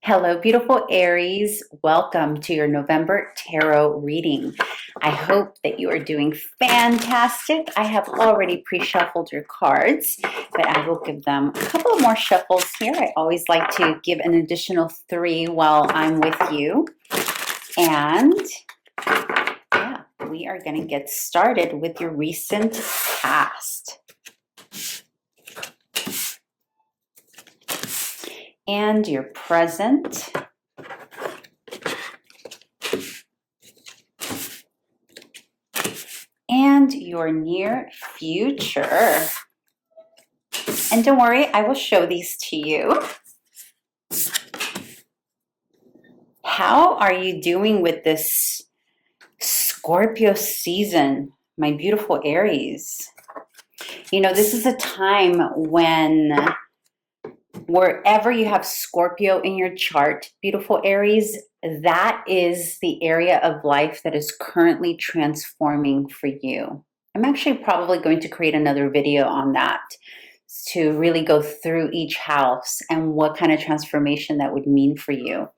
Hello, beautiful Aries. Welcome to your November tarot reading. I hope that you are doing fantastic. I have already pre-shuffled your cards, but I will give them a couple of more shuffles here. I always like to give an additional 3 while I'm with you. And yeah, we are going to get started with your recent past. And your present, and your near future. And don't worry, I will show these to you. How are you doing with this Scorpio season, my beautiful Aries? You know, this is a time when wherever you have Scorpio in your chart, beautiful Aries, that is the area of life that is currently transforming for you. I'm actually probably going to create another video on that to really go through each house and what kind of transformation that would mean for you.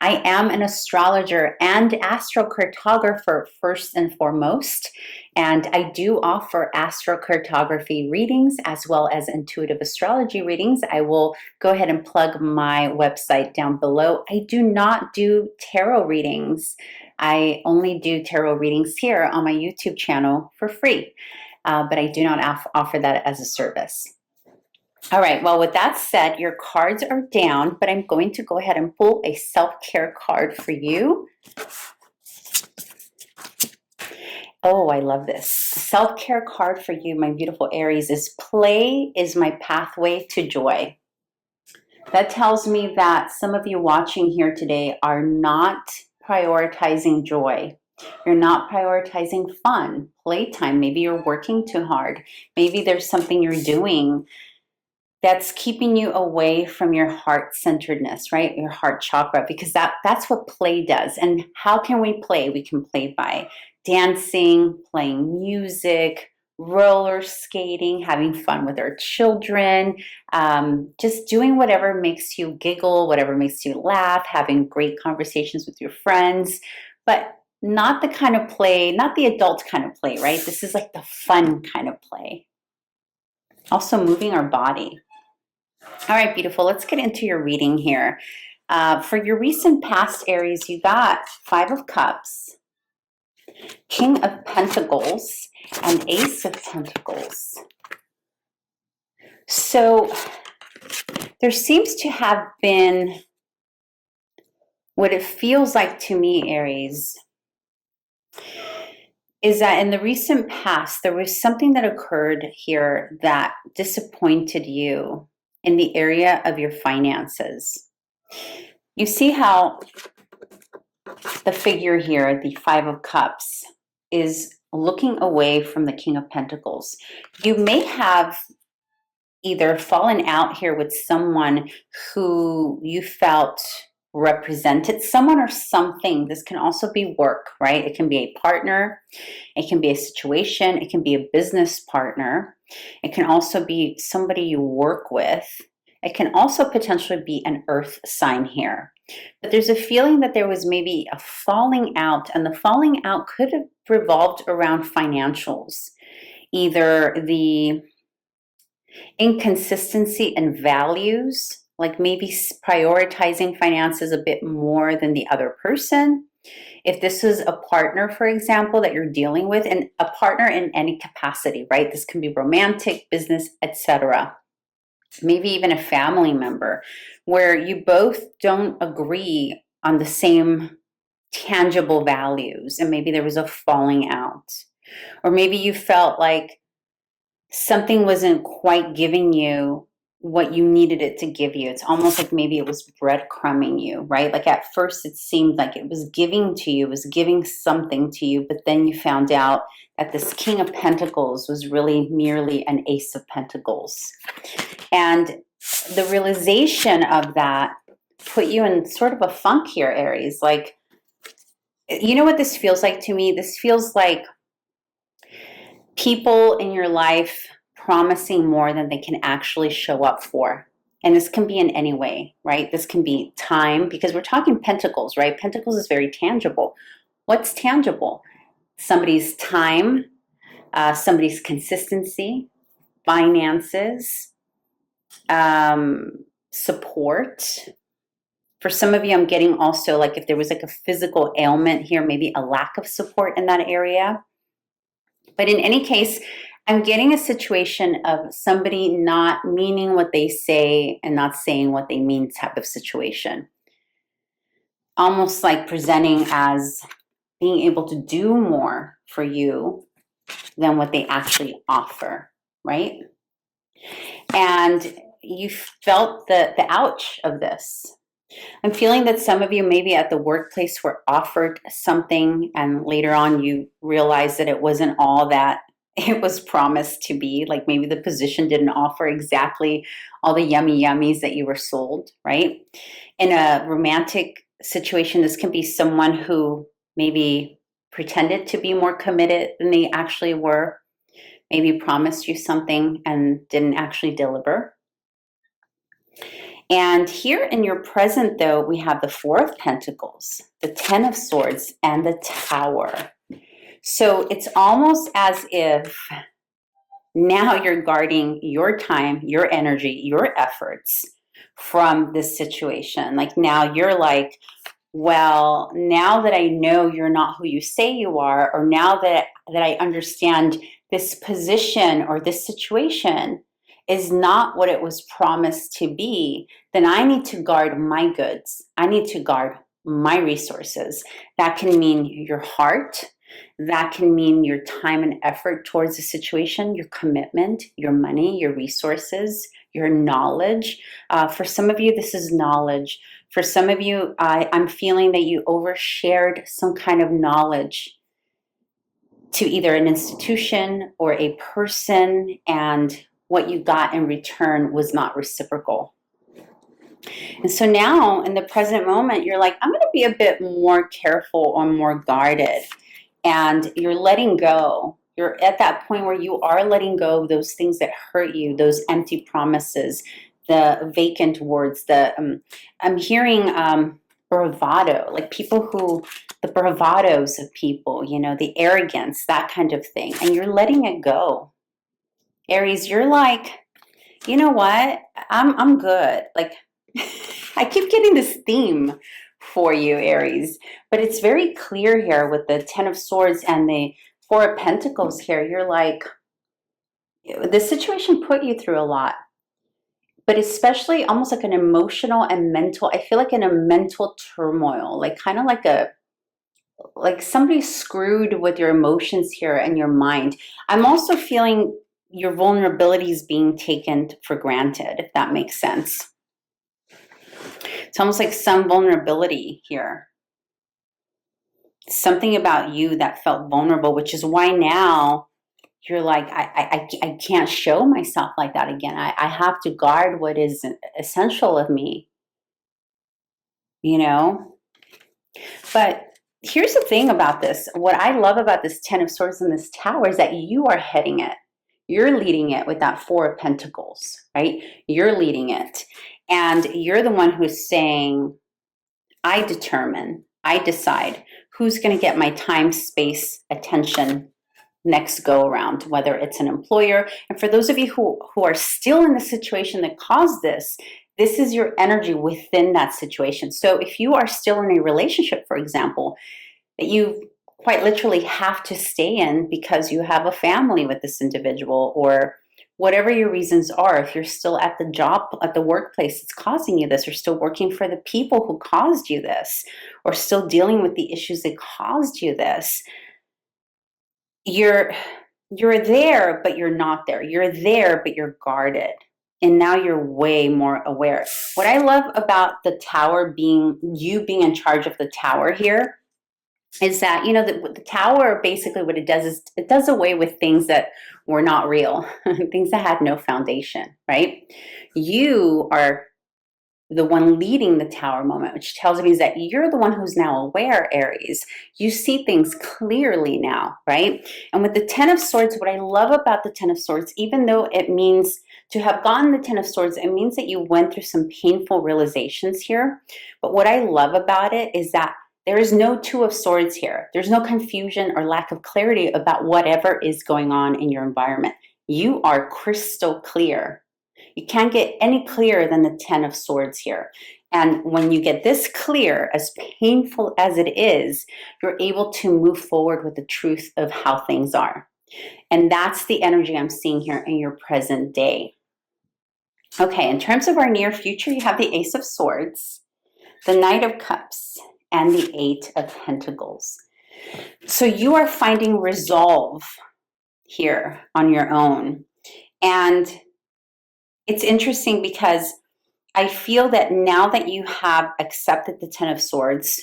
I am an astrologer and astrocartographer first and foremost, and I do offer astrocartography readings as well as intuitive astrology readings. I will go ahead and plug my website down below. I do not do tarot readings. I only do tarot readings here on my YouTube channel for free, but I do not offer that as a service. All right, well, with that said, your cards are down, but I'm going to go ahead and pull a self-care card for you. Oh, I love this. The self-care card for you, my beautiful Aries, is play is my pathway to joy. That tells me that some of you watching here today are not prioritizing joy. You're not prioritizing fun, playtime. Maybe you're working too hard. Maybe there's something you're doing that's keeping you away from your heart-centeredness, right? Your heart chakra, because that's what play does. And how can we play? We can play by dancing, playing music, roller skating, having fun with our children, just doing whatever makes you giggle, whatever makes you laugh, having great conversations with your friends, but not the kind of play, not the adult kind of play, right? This is like the fun kind of play. Also moving our body. All right, beautiful. Let's get into your reading here. For your recent past, Aries, you got 5 of Cups, King of Pentacles, and Ace of Pentacles. So there seems to have been what it feels like to me, Aries, is that in the recent past, there was something that occurred here that disappointed you in the area of your finances. You see how the figure here, the 5 of Cups, is looking away from the King of Pentacles. You may have either fallen out here with someone who you felt represented, someone or something. This can also be work, right? It can be a partner, it can be a situation, it can be a business partner, it can also be somebody you work with, it can also potentially be an earth sign here. But there's a feeling that there was maybe a falling out, and the falling out could have revolved around financials, either the inconsistency in values, like maybe prioritizing finances a bit more than the other person. If this is a partner, for example, that you're dealing with, and a partner in any capacity, right? This can be romantic, business, etc. Maybe even a family member where you both don't agree on the same tangible values, and maybe there was a falling out. Or maybe you felt like something wasn't quite giving you what you needed it to give you. It's almost like maybe it was breadcrumbing you, right? Like at first it seemed like it was giving to you, it was giving something to you, but then you found out that this King of Pentacles was really merely an Ace of Pentacles. And the realization of that put you in sort of a funk here, Aries. Like, you know what this feels like to me? This feels like people in your life promising more than they can actually show up for. And this can be in any way, right? This can be time, because we're talking pentacles, right? Pentacles is very tangible. What's tangible? Somebody's time, somebody's consistency, finances, support. For some of you, I'm getting also like if there was like a physical ailment here, maybe a lack of support in that area. But in any case, I'm getting a situation of somebody not meaning what they say and not saying what they mean type of situation. Almost like presenting as being able to do more for you than what they actually offer, right? And you felt the ouch of this. I'm feeling that some of you maybe at the workplace were offered something and later on you realized that it wasn't all that it was promised to be. Like maybe the position didn't offer exactly all the yummy yummies that you were sold, right? In a romantic situation, this can be someone who maybe pretended to be more committed than they actually were, maybe promised you something and didn't actually deliver. And here in your present, though, we have the Four of Pentacles, the Ten of Swords, and the Tower. So it's almost as if now you're guarding your time, your energy, your efforts from this situation. Like now you're like, well, now that I know you're not who you say you are, or now that I understand this position or this situation is not what it was promised to be, then I need to guard my goods. I need to guard my resources. That can mean your heart. That can mean your time and effort towards the situation, your commitment, your money, your resources, your knowledge. For some of you, this is knowledge. For some of you, I'm feeling that you overshared some kind of knowledge to either an institution or a person, and what you got in return was not reciprocal. And so now in the present moment, you're like, I'm going to be a bit more careful or more guarded. And you're letting go. You're at that point where you are letting go of those things that hurt you, those empty promises, the vacant words, I'm hearing bravado, like people who, the bravados of people, you know, the arrogance, that kind of thing. And you're letting it go. Aries, you're like, you know what? I'm good. Like, I keep getting this theme for you, Aries, but it's very clear here with the Ten of Swords and the Four of Pentacles here. You're like, this situation put you through a lot, but especially almost like an emotional and mental, I feel like in a mental turmoil, like kind of like somebody screwed with your emotions here and your mind. I'm also feeling your vulnerabilities being taken for granted, if that makes sense. It's almost like some vulnerability here. Something about you that felt vulnerable, which is why now you're like, I can't show myself like that again. I have to guard what is essential of me, you know? But here's the thing about this. What I love about this Ten of Swords and this Tower is that you are heading it. You're leading it with that Four of Pentacles, right? You're leading it. And you're the one who's saying, I determine, I decide who's going to get my time, space, attention next go around, whether it's an employer. And for those of you who are still in the situation that caused this is your energy within that situation. So if you are still in a relationship, for example, that you quite literally have to stay in because you have a family with this individual, or whatever your reasons are, if you're still at the job, at the workplace that's causing you this, or still working for the people who caused you this, or still dealing with the issues that caused you this, you're there, but you're not there. You're there, but you're guarded. And now you're way more aware. What I love about the Tower being, you being in charge of the Tower here, is that, you know, the Tower basically what it does is it does away with things that were not real, things that had no foundation, right? You are the one leading the Tower moment, which tells me is that you're the one who's now aware, Aries. You see things clearly now, right? And with the Ten of Swords, what I love about the Ten of Swords, even though it means to have gotten the Ten of Swords, it means that you went through some painful realizations here. But what I love about it is that there is no Two of Swords here. There's no confusion or lack of clarity about whatever is going on in your environment. You are crystal clear. You can't get any clearer than the Ten of Swords here. And when you get this clear, as painful as it is, you're able to move forward with the truth of how things are. And that's the energy I'm seeing here in your present day. Okay, in terms of our near future, you have the Ace of Swords, the Knight of Cups, and the Eight of Pentacles. So you are finding resolve here on your own. And it's interesting because I feel that now that you have accepted the Ten of Swords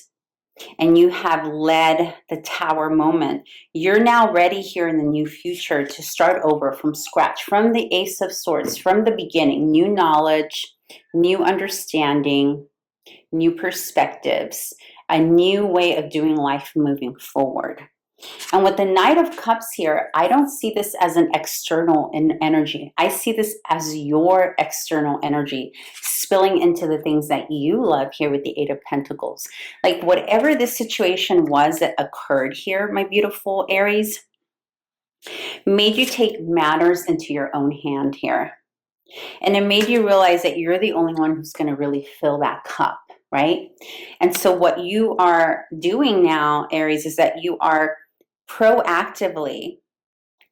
and you have led the Tower moment, you're now ready here in the new future to start over from scratch, from the Ace of Swords, from the beginning, new knowledge, new understanding, new perspectives, a new way of doing life moving forward. And with the Knight of Cups here, I don't see this as an external energy. I see this as your external energy spilling into the things that you love here with the Eight of Pentacles. Like whatever this situation was that occurred here, my beautiful Aries, made you take matters into your own hand here. And it made you realize that you're the only one who's going to really fill that cup, right? And so what you are doing now, Aries, is that you are proactively,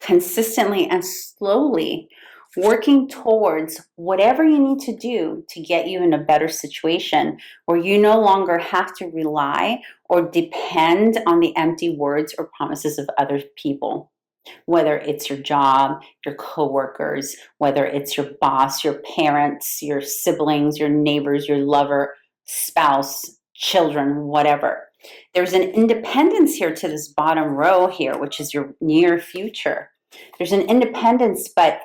consistently, and slowly working towards whatever you need to do to get you in a better situation where you no longer have to rely or depend on the empty words or promises of other people. Whether it's your job, your coworkers, whether it's your boss, your parents, your siblings, your neighbors, your lover, spouse, children, whatever. There's an independence here to this bottom row here, which is your near future. There's an independence, but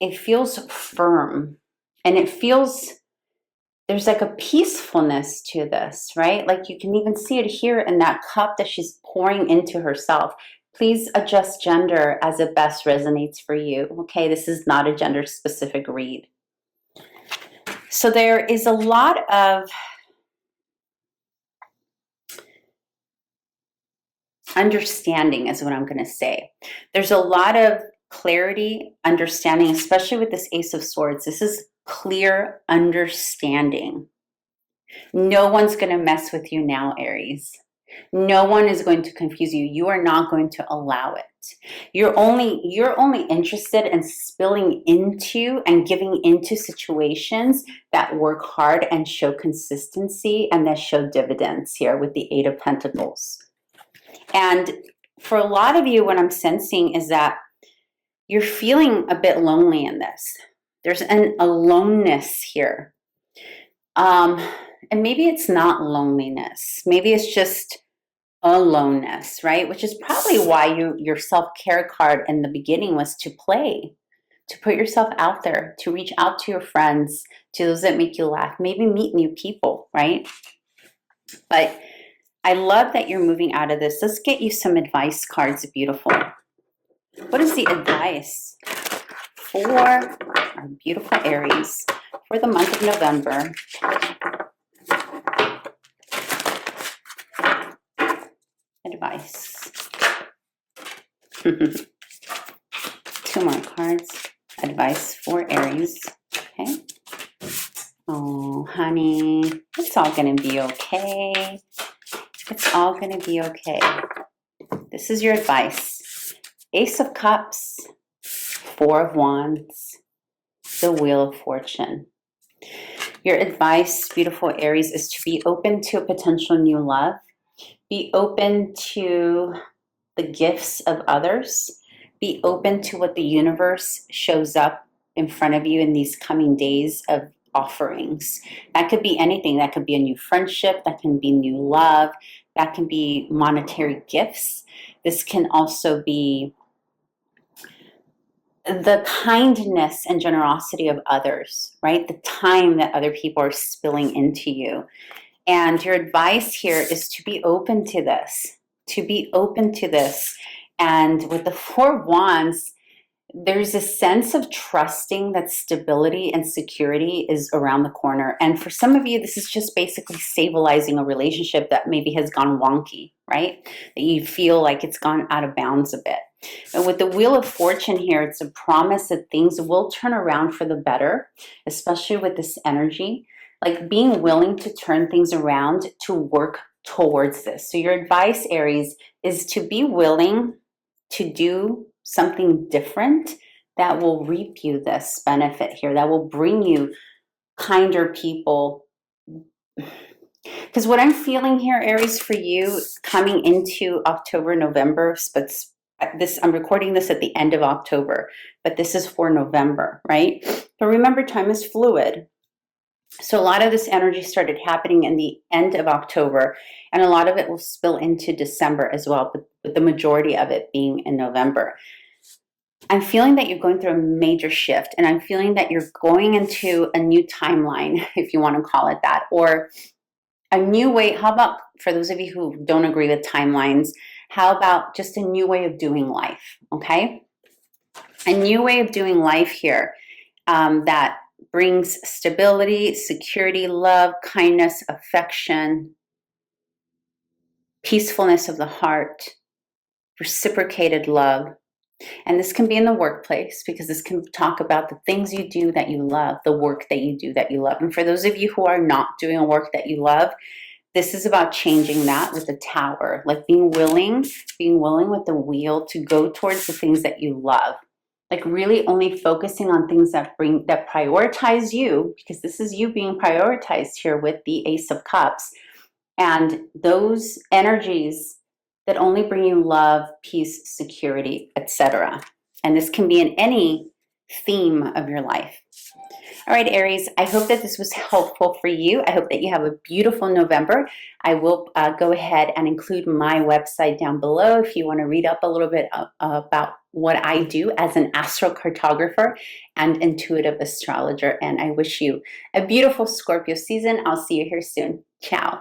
it feels firm. And it feels, there's like a peacefulness to this, right? Like you can even see it here in that cup that she's pouring into herself. Please adjust gender as it best resonates for you. Okay, this is not a gender specific read. So there is a lot of understanding is what I'm going to say. There's a lot of clarity, understanding, especially with this Ace of Swords. This is clear understanding. No one's going to mess with you now, Aries. No one is going to confuse you. You are not going to allow it. You're only interested in spilling into and giving into situations that work hard and show consistency and that show dividends here with the Eight of Pentacles. And for a lot of you, what I'm sensing is that you're feeling a bit lonely in this. There's an aloneness here. And maybe it's not loneliness. Maybe it's just aloneness, right? Which is probably why your self-care card in the beginning was to play, to put yourself out there, to reach out to your friends, to those that make you laugh, maybe meet new people, right? But I love that you're moving out of this. Let's get you some advice cards, beautiful. What is the advice for our beautiful Aries for the month of November? Advice. 2 more cards. Advice for Aries. Okay. Oh, honey, it's all going to be okay. It's all going to be okay. This is your advice. Ace of Cups, 4 of Wands, the Wheel of Fortune. Your advice, beautiful Aries, is to be open to a potential new love. Be open to the gifts of others. Be open to what the universe shows up in front of you in these coming days of offerings. That could be anything. That could be a new friendship. That can be new love. That can be monetary gifts. This can also be the kindness and generosity of others, right? The time that other people are spilling into you. And your advice here is to be open to this, to be open to this. And with the 4 of Wands, there's a sense of trusting that stability and security is around the corner. And for some of you, this is just basically stabilizing a relationship that maybe has gone wonky, right? That you feel like it's gone out of bounds a bit. And with the Wheel of Fortune here, it's a promise that things will turn around for the better, especially with this energy, like being willing to turn things around to work towards this. So your advice, Aries, is to be willing to do something different that will reap you this benefit here, that will bring you kinder people. Because what I'm feeling here, Aries, for you coming into October, November, but I'm recording this at the end of October, but this is for November, right? But remember, time is fluid. So a lot of this energy started happening in the end of October, and a lot of it will spill into December as well, but with the majority of it being in November. I'm feeling that you're going through a major shift, and I'm feeling that you're going into a new timeline, if you want to call it that, or a new way. How about, for those of you who don't agree with timelines, how about just a new way of doing life, okay? A new way of doing life here that brings stability, security, love, kindness, affection, peacefulness of the heart, reciprocated love. And this can be in the workplace, because this can talk about the things you do that you love, the work that you do that you love. And for those of you who are not doing a work that you love, this is about changing that with the Tower, like being willing with the Wheel to go towards the things that you love. Like really only focusing on things that prioritize you, because this is you being prioritized here with the Ace of Cups, and those energies that only bring you love, peace, security, etc. And this can be in any theme of your life. All right, Aries, I hope that this was helpful for you. I hope that you have a beautiful November. I will go ahead and include my website down below if you want to read up a little bit about what I do as an astrocartographer and intuitive astrologer. And I wish you a beautiful Scorpio season. I'll see you here soon. Ciao.